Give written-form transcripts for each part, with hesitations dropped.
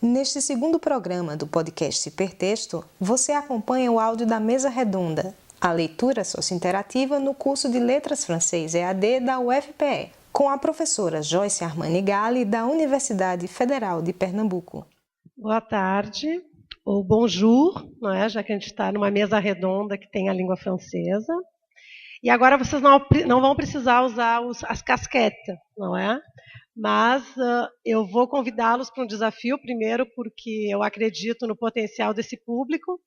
Neste segundo programa do podcast Hipertexto, você acompanha o áudio da Mesa Redonda, a leitura sociointerativa no curso de Letras Francês EAD da UFPE, com a professora Joyce Armani Galli, da Universidade Federal de Pernambuco. Boa tarde, ou bonjour, não é? Já que a gente está numa mesa redonda que tem a língua francesa. E agora vocês não vão precisar usar as casquetes, não é? Mas eu vou convidá-los para um desafio, primeiro porque eu acredito no potencial desse público,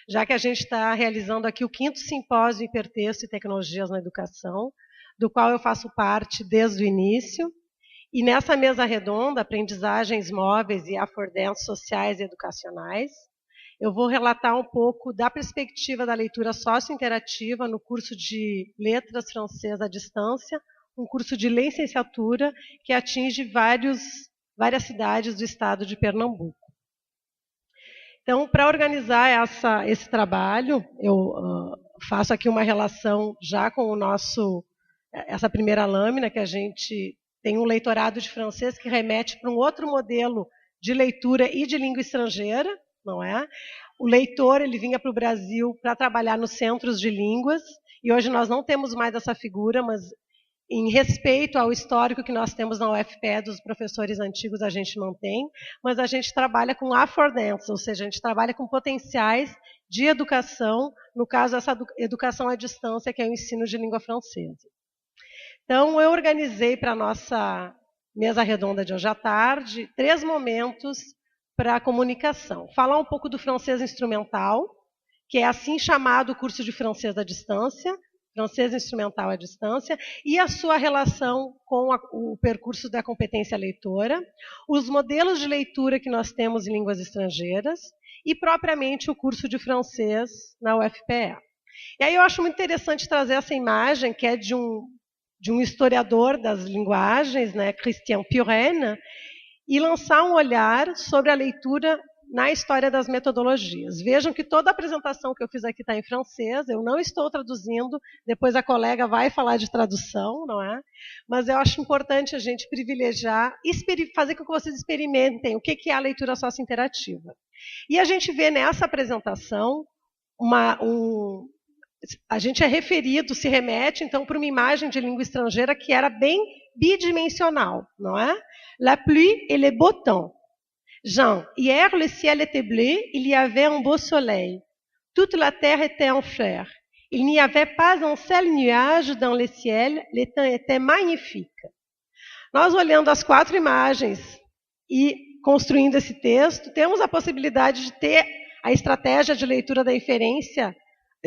já que a gente está realizando aqui o 5º Simpósio Hipertexto e Tecnologias na Educação, do qual eu faço parte desde o início. E nessa mesa redonda, aprendizagens móveis e affordances sociais e educacionais, eu vou relatar um pouco da perspectiva da leitura sociointerativa no curso de Letras Francês à Distância, um curso de licenciatura que atinge várias cidades do estado de Pernambuco. Então, para organizar esse trabalho, eu faço aqui uma relação já com essa primeira lâmina, que a gente tem um leitorado de francês que remete para um outro modelo de leitura e de língua estrangeira, não é? O leitor ele vinha para o Brasil para trabalhar nos centros de línguas, e hoje nós não temos mais essa figura, mas em respeito ao histórico que nós temos na UFPE dos professores antigos, a gente mantém, mas a gente trabalha com affordances, ou seja, a gente trabalha com potenciais de educação, no caso, essa educação à distância, que é o ensino de língua francesa. Então, eu organizei para a nossa mesa redonda de hoje à tarde 3 momentos para a comunicação. Falar um pouco do francês instrumental, que é assim chamado o curso de francês à distância, francês instrumental à distância, e a sua relação com o percurso da competência leitora, os modelos de leitura que nós temos em línguas estrangeiras e, propriamente, o curso de francês na UFPE. E aí eu acho muito interessante trazer essa imagem, que é de um historiador das linguagens, né, Christian Purene, e lançar um olhar sobre a leitura na história das metodologias. Vejam que toda a apresentação que eu fiz aqui está em francês, eu não estou traduzindo, depois a colega vai falar de tradução, não é? Mas eu acho importante a gente privilegiar, fazer com que vocês experimentem o que é a leitura sociointerativa. E a gente vê nessa apresentação, a gente é referido, se remete, então, para uma imagem de língua estrangeira que era bem bidimensional, não é? La pluie et le beau temps. Jean, hier le ciel était bleu, il y avait un beau soleil. Toute la terre était en fleurs. Il n'y avait pas un seul nuage dans le ciel, le temps était magnifique. Nós, olhando as 4 imagens e construindo esse texto, temos a possibilidade de ter a estratégia de leitura da inferência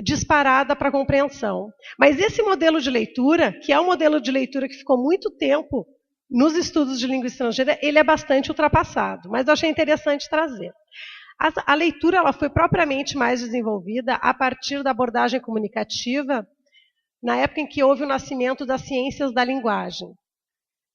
disparada para a compreensão. Mas esse modelo de leitura, que é um modelo de leitura que ficou muito tempo nos estudos de língua estrangeira, ele é bastante ultrapassado, mas eu achei interessante trazer. A leitura ela foi propriamente mais desenvolvida a partir da abordagem comunicativa, na época em que houve o nascimento das ciências da linguagem.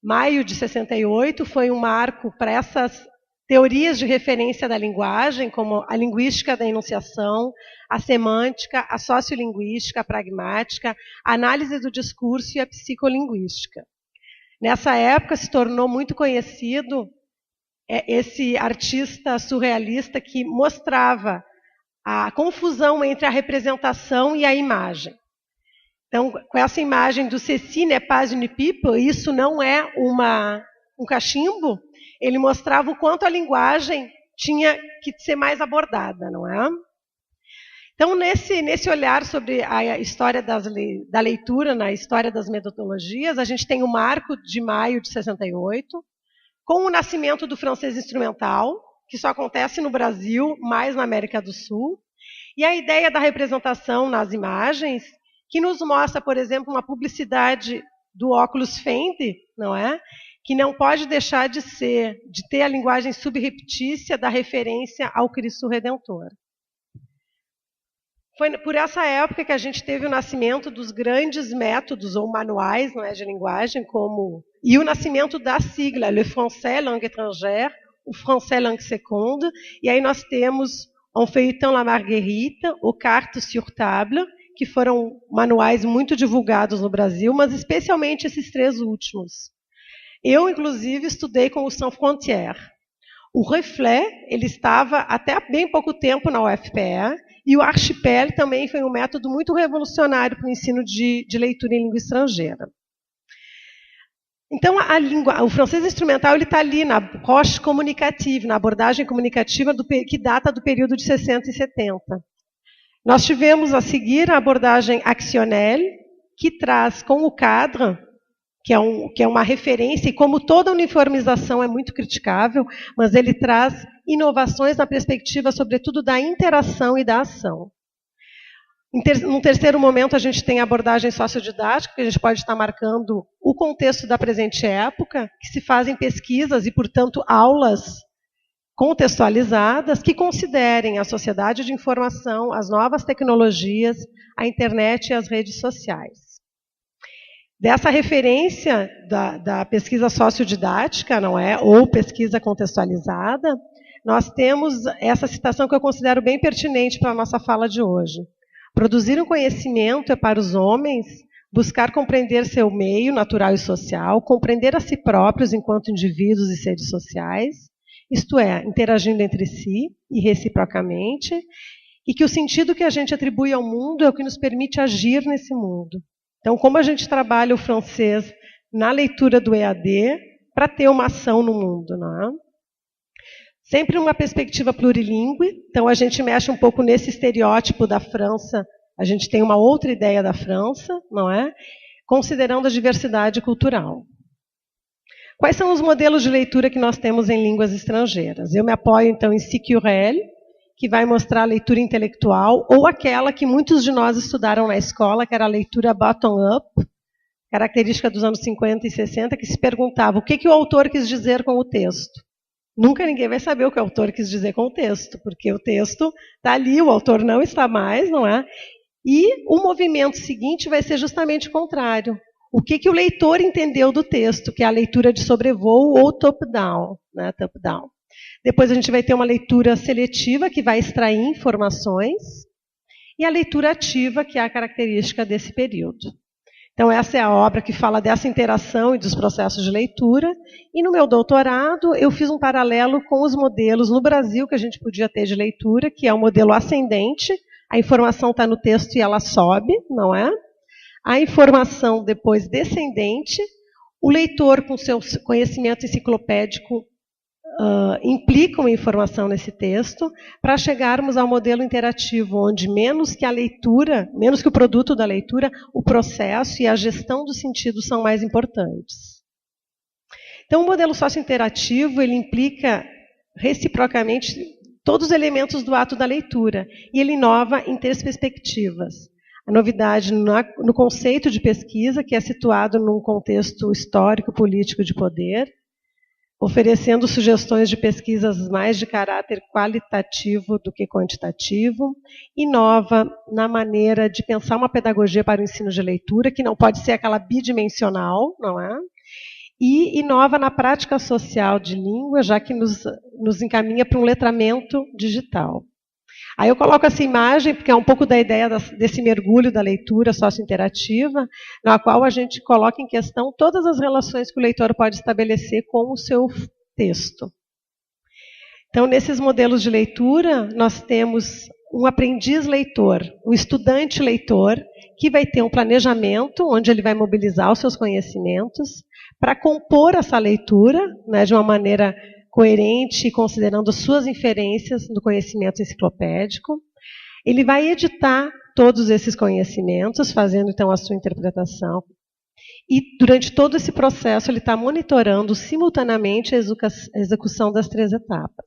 Maio de 68 foi um marco para essas teorias de referência da linguagem, como a linguística da enunciação, a semântica, a sociolinguística, a pragmática, a análise do discurso e a psicolinguística. Nessa época se tornou muito conhecido esse artista surrealista que mostrava a confusão entre a representação e a imagem. Então, com essa imagem do ceci n'est pas une pipe, isso não é um cachimbo, ele mostrava o quanto a linguagem tinha que ser mais abordada, não é? Então, nesse olhar sobre a história da leitura, na história das metodologias, a gente tem o marco de maio de 68, com o nascimento do francês instrumental, que só acontece no Brasil, mais na América do Sul, e a ideia da representação nas imagens, que nos mostra, por exemplo, uma publicidade do óculos Fendi, não é? Que não pode deixar de ter a linguagem subreptícia da referência ao Cristo Redentor. Foi por essa época que a gente teve o nascimento dos grandes métodos ou manuais, não é, de linguagem, e o nascimento da sigla, le français langue étrangère, o français langue seconde, e aí nós temos un feuilleton la Marguerite, o Cartes sur table, que foram manuais muito divulgados no Brasil, mas especialmente esses 3 últimos. Eu, inclusive, estudei com o Sans Frontières. O Reflet, ele estava até bem pouco tempo na UFPE, e o Archipel também foi um método muito revolucionário para o ensino de leitura em língua estrangeira. Então, o francês instrumental está ali na roche comunicative, na abordagem comunicativa que data do período de 60 e 70. Nós tivemos a seguir a abordagem actionnelle, que traz com o cadre, que é uma referência, e como toda uniformização é muito criticável, mas ele traz inovações na perspectiva, sobretudo, da interação e da ação. Num terceiro momento, a gente tem a abordagem sociodidática, que a gente pode estar marcando o contexto da presente época, que se fazem pesquisas e, portanto, aulas contextualizadas que considerem a sociedade de informação, as novas tecnologias, a internet e as redes sociais. Dessa referência da pesquisa sociodidática, não é, ou pesquisa contextualizada, nós temos essa citação que eu considero bem pertinente para a nossa fala de hoje. Produzir um conhecimento é para os homens buscar compreender seu meio natural e social, compreender a si próprios enquanto indivíduos e seres sociais, isto é, interagindo entre si e reciprocamente, e que o sentido que a gente atribui ao mundo é o que nos permite agir nesse mundo. Então, como a gente trabalha o francês na leitura do EAD para ter uma ação no mundo, não é? Sempre uma perspectiva plurilingüe, então a gente mexe um pouco nesse estereótipo da França, a gente tem uma outra ideia da França, não é? Considerando a diversidade cultural. Quais são os modelos de leitura que nós temos em línguas estrangeiras? Eu me apoio, então, em Sicurel, que vai mostrar a leitura intelectual, ou aquela que muitos de nós estudaram na escola, que era a leitura bottom-up, característica dos anos 50 e 60, que se perguntava o que o autor quis dizer com o texto. Nunca ninguém vai saber o que o autor quis dizer com o texto, porque o texto está ali, o autor não está mais, não é? E o movimento seguinte vai ser justamente o contrário. O que o leitor entendeu do texto, que é a leitura de sobrevoo ou top-down, né? Top-down. Depois a gente vai ter uma leitura seletiva, que vai extrair informações, e a leitura ativa, que é a característica desse período. Então, essa é a obra que fala dessa interação e dos processos de leitura. E no meu doutorado, eu fiz um paralelo com os modelos no Brasil que a gente podia ter de leitura, que é o modelo ascendente, a informação está no texto e ela sobe, não é? A informação depois descendente, o leitor com seu conhecimento enciclopédico implicam a informação nesse texto, para chegarmos ao modelo interativo, onde menos que a leitura, menos que o produto da leitura, o processo e a gestão do sentido são mais importantes. Então, o modelo socio-interativo, ele implica reciprocamente todos os elementos do ato da leitura, e ele inova em 3 perspectivas. A novidade no conceito de pesquisa, que é situado num contexto histórico, político de poder, oferecendo sugestões de pesquisas mais de caráter qualitativo do que quantitativo, inova na maneira de pensar uma pedagogia para o ensino de leitura, que não pode ser aquela bidimensional, não é? E inova na prática social de língua, já que nos encaminha para um letramento digital. Aí eu coloco essa imagem, porque é um pouco da ideia desse mergulho da leitura socio-interativa, na qual a gente coloca em questão todas as relações que o leitor pode estabelecer com o seu texto. Então, nesses modelos de leitura, nós temos um aprendiz leitor, um estudante leitor, que vai ter um planejamento, onde ele vai mobilizar os seus conhecimentos, para compor essa leitura, né, de uma maneira coerente, considerando suas inferências do conhecimento enciclopédico. Ele vai editar todos esses conhecimentos, fazendo então a sua interpretação. E durante todo esse processo ele está monitorando simultaneamente a execução das 3 etapas.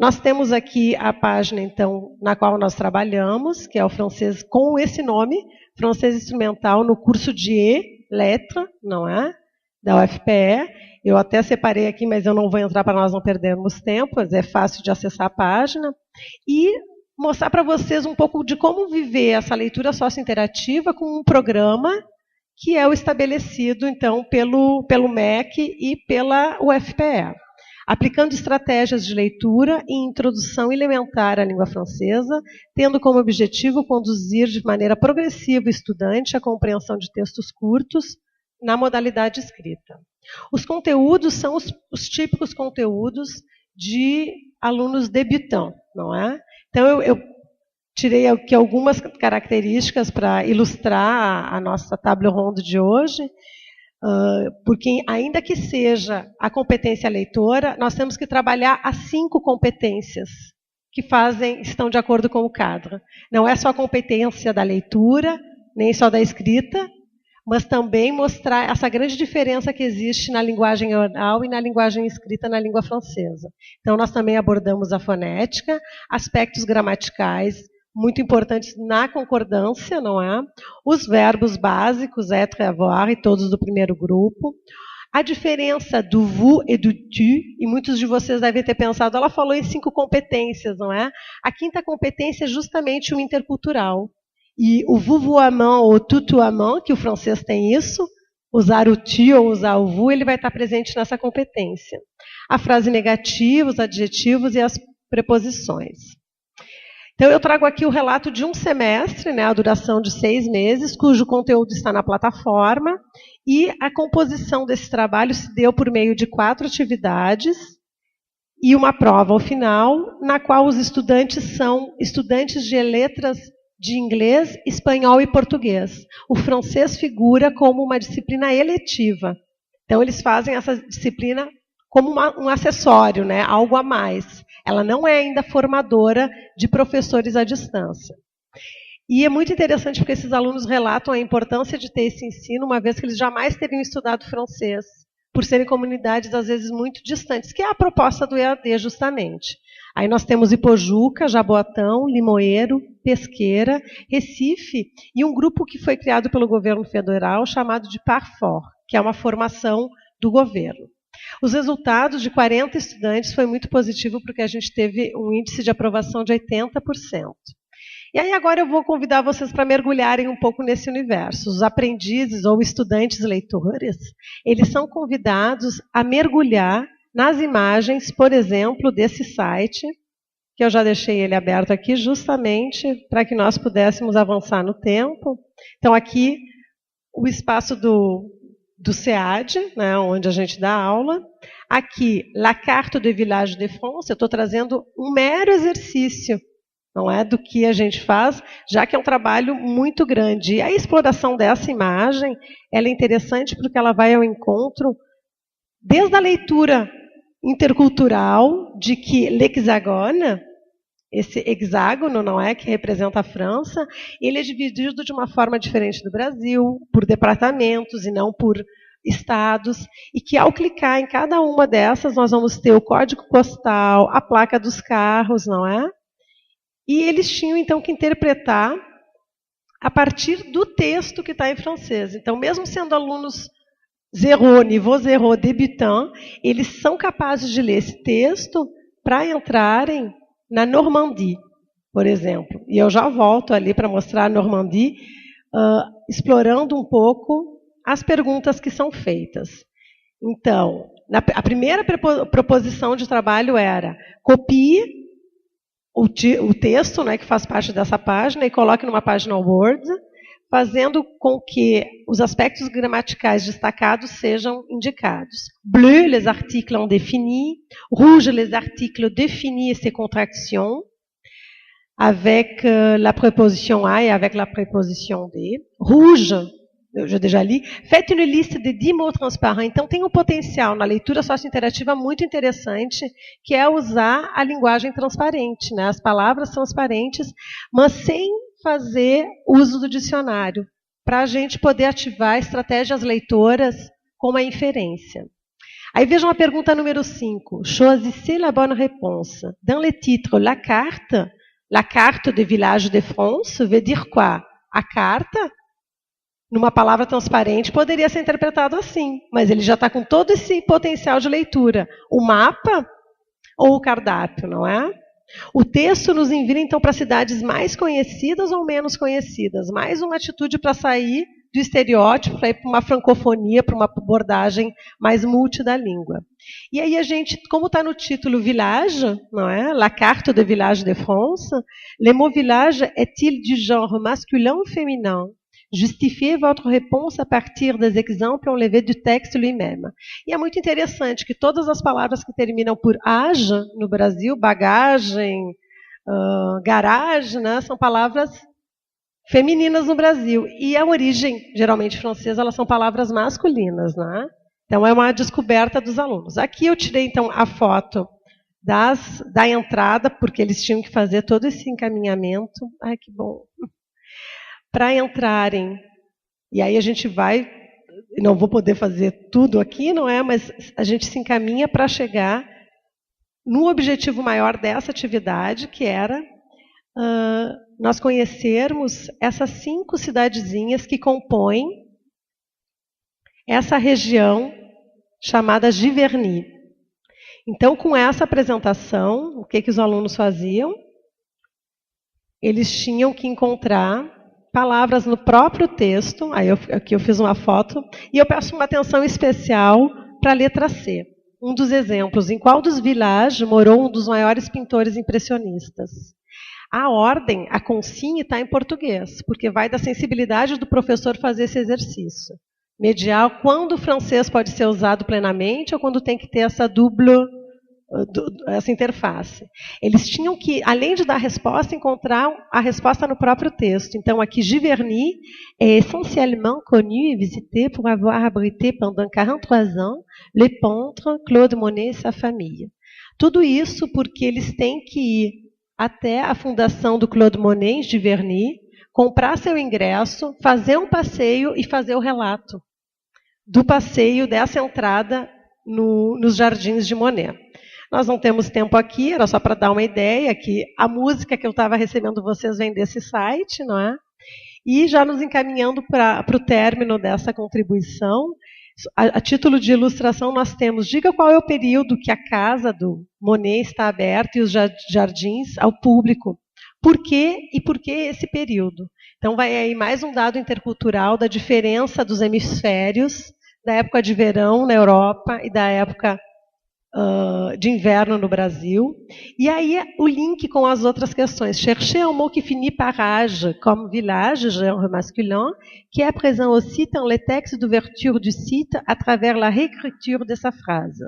Nós temos aqui a página então na qual nós trabalhamos, que é o francês com esse nome, francês instrumental no curso de Lettres, não é? Da UFPE. Eu até separei aqui, mas eu não vou entrar para nós não perdermos tempo, é fácil de acessar a página. E mostrar para vocês um pouco de como viver essa leitura socio-interativa com um programa que é o estabelecido, então, pelo MEC e pela UFPE. Aplicando estratégias de leitura e introdução elementar à língua francesa, tendo como objetivo conduzir de maneira progressiva o estudante à compreensão de textos curtos na modalidade escrita. Os conteúdos são os típicos conteúdos de alunos debutantes, não é? Então, eu tirei aqui algumas características para ilustrar a nossa table ronde de hoje, porque, ainda que seja a competência leitora, nós temos que trabalhar as 5 competências que estão de acordo com o cadre. Não é só a competência da leitura, nem só da escrita, mas também mostrar essa grande diferença que existe na linguagem oral e na linguagem escrita na língua francesa. Então, nós também abordamos a fonética, aspectos gramaticais muito importantes na concordância, não é? Os verbos básicos, être, avoir, e todos do primeiro grupo. A diferença do vous e do tu, e muitos de vocês devem ter pensado, ela falou em 5 competências, não é? A 5ª competência é justamente o intercultural. E o vouvoiement ou tutoiement, que o francês tem isso, usar o tu ou usar o vous, ele vai estar presente nessa competência. A frase negativa, os adjetivos e as preposições. Então, eu trago aqui o relato de um semestre, né, a duração de 6 meses, cujo conteúdo está na plataforma, e a composição desse trabalho se deu por meio de 4 atividades e uma prova ao final, na qual os estudantes são estudantes de letras de inglês, espanhol e português. O francês figura como uma disciplina eletiva. Então, eles fazem essa disciplina como um acessório, né, algo a mais. Ela não é ainda formadora de professores à distância. E é muito interessante porque esses alunos relatam a importância de ter esse ensino, uma vez que eles jamais teriam estudado francês, por serem comunidades, às vezes, muito distantes, que é a proposta do EAD, justamente. Aí nós temos Ipojuca, Jaboatão, Limoeiro, Pesqueira, Recife, e um grupo que foi criado pelo governo federal, chamado de Parfor, que é uma formação do governo. Os resultados de 40 estudantes foi muito positivo, porque a gente teve um índice de aprovação de 80%. E aí agora eu vou convidar vocês para mergulharem um pouco nesse universo. Os aprendizes ou estudantes leitores, eles são convidados a mergulhar nas imagens, por exemplo, desse site, que eu já deixei ele aberto aqui, justamente para que nós pudéssemos avançar no tempo. Então, aqui, o espaço do SEAD, né, onde a gente dá aula. Aqui, La Carte de Village de France, eu estou trazendo um mero exercício, não é, do que a gente faz, já que é um trabalho muito grande. E a exploração dessa imagem, ela é interessante porque ela vai ao encontro, desde a leitura intercultural, de que l'hexagone, esse hexágono, não é, que representa a França, ele é dividido de uma forma diferente do Brasil, por departamentos e não por estados, e que ao clicar em cada uma dessas, nós vamos ter o código postal, a placa dos carros, não é? E eles tinham, então, que interpretar a partir do texto que está em francês. Então, mesmo sendo alunos zéro, niveau zéro, débutant, eles são capazes de ler esse texto para entrarem na Normandie, por exemplo. E eu já volto ali para mostrar a Normandie, explorando um pouco as perguntas que são feitas. Então, a primeira proposição de trabalho era: copie o texto, né, que faz parte dessa página, e coloque numa página Word, fazendo com que os aspectos gramaticais destacados sejam indicados. Bleu, les articles indéfinis. Rouge, les articles définis et ses contractions, avec la préposition A et avec la préposition D. Rouge, eu já déjà li. Faites une liste de 10 mots transparents. Então, tem um potencial na leitura sócio-interativa muito interessante, que é usar a linguagem transparente, né? As palavras transparentes, mas sem fazer uso do dicionário, para a gente poder ativar estratégias leitoras como a inferência. Aí vejam a pergunta número 5. Choisissez la bonne réponse. Dans le titre, la carte de Village de France veut dire quoi? A carta, numa palavra transparente, poderia ser interpretado assim, mas ele já está com todo esse potencial de leitura. O mapa ou o cardápio, não é? O texto nos envia, então, para cidades mais conhecidas ou menos conhecidas. Mais uma atitude para sair do estereótipo, para ir para uma francofonia, para uma abordagem mais multi da língua. E aí a gente, como está no título Village, não é? La carte de Village de France, le mot village est-il du genre masculin ou féminin? Justifiez votre réponse à partir des exemples enlevés du texte lui-même. E é muito interessante que todas as palavras que terminam por age no Brasil, bagagem, garagem, né, são palavras femininas no Brasil. E a origem, geralmente francesa, elas são palavras masculinas, né? Então é uma descoberta dos alunos. Aqui eu tirei então a foto da entrada, porque eles tinham que fazer todo esse encaminhamento. Ai, que bom! Para entrarem, e aí a gente vai, não vou poder fazer tudo aqui, não é? Mas a gente se encaminha para chegar no objetivo maior dessa atividade, que era nós conhecermos essas 5 cidadezinhas que compõem essa região chamada Giverny. Então, com essa apresentação, o que os alunos faziam? Eles tinham que encontrar palavras no próprio texto, aqui eu fiz uma foto, e eu peço uma atenção especial para a letra C. Um dos exemplos, em qual dos villages morou um dos maiores pintores impressionistas? A ordem, a consigne está em português, porque vai da sensibilidade do professor fazer esse exercício. Mediar quando o francês pode ser usado plenamente ou quando tem que ter essa interface. Eles tinham que, além de dar a resposta, encontrar a resposta no próprio texto. Então, aqui, Giverny é essentiellement connu et visité pour avoir abrité pendant 43 ans le peintre Claude Monet e sua família. Tudo isso porque eles têm que ir até a fundação do Claude Monet, em Giverny, comprar seu ingresso, fazer um passeio e fazer o relato do passeio dessa entrada nos jardins de Monet. Nós não temos tempo aqui, era só para dar uma ideia, que a música que eu estava recebendo vocês vem desse site, não é? E já nos encaminhando para o término dessa contribuição, a título de ilustração nós temos, diga qual é o período que a casa do Monet está aberta e os jardins ao público. Por quê e por que esse período? Então vai aí mais um dado intercultural da diferença dos hemisférios, da época de verão na Europa e da época de inverno no Brasil. E aí o link com as outras questões. Cherchez un mot qui finit par age, comme village, genre masculin, qui est présent aussi dans les textes d'ouverture du site à travers la réécriture dessa frase.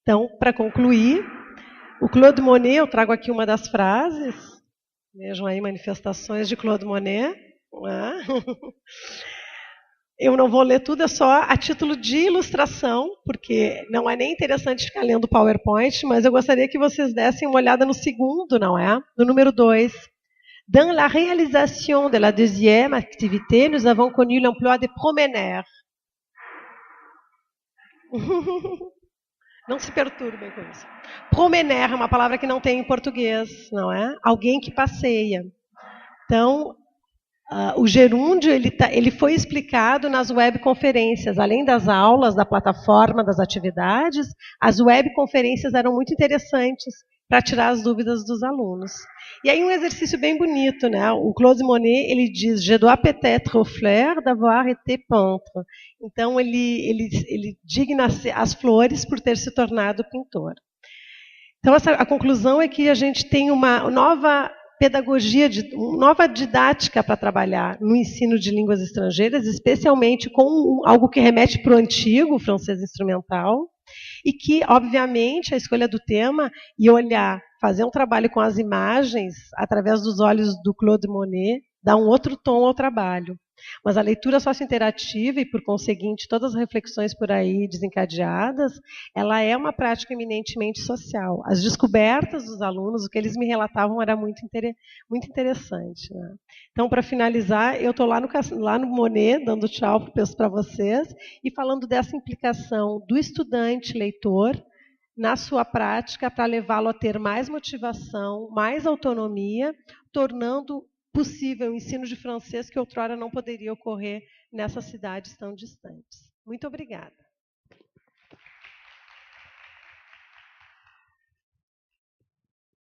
Então, para concluir, o Claude Monet, eu trago aqui uma das frases. Vejam aí manifestações de Claude Monet. Eu não vou ler tudo, é só a título de ilustração, porque não é nem interessante ficar lendo o PowerPoint, mas eu gostaria que vocês dessem uma olhada no segundo, não é? No número 2. Dans la réalisation de la deuxième activité, nous avons connu l'emploi de promeneurs. Não se perturbem com isso. Promeneur é uma palavra que não tem em português, não é? Alguém que passeia. Então, o gerúndio ele foi explicado nas webconferências. Além das aulas, da plataforma, das atividades, as webconferências eram muito interessantes para tirar as dúvidas dos alunos. E aí um exercício bem bonito, né? O Claude Monet ele diz: Je dois peut-être aux fleurs d'avoir été peintre. Então ele digna as flores por ter se tornado pintor. Então a conclusão é que a gente tem uma nova pedagogia, nova didática para trabalhar no ensino de línguas estrangeiras, especialmente com algo que remete para o antigo, o francês instrumental, e que, obviamente, a escolha do tema e olhar, fazer um trabalho com as imagens, através dos olhos do Claude Monet, dá um outro tom ao trabalho. Mas a leitura sociointerativa e, por conseguinte, todas as reflexões por aí desencadeadas, ela é uma prática eminentemente social. As descobertas dos alunos, o que eles me relatavam era muito interessante, né? Então, para finalizar, eu estou lá no Monet, dando tchau para vocês, e falando dessa implicação do estudante leitor na sua prática para levá-lo a ter mais motivação, mais autonomia, tornando possível o ensino de francês que outrora não poderia ocorrer nessas cidades tão distantes. Muito obrigada.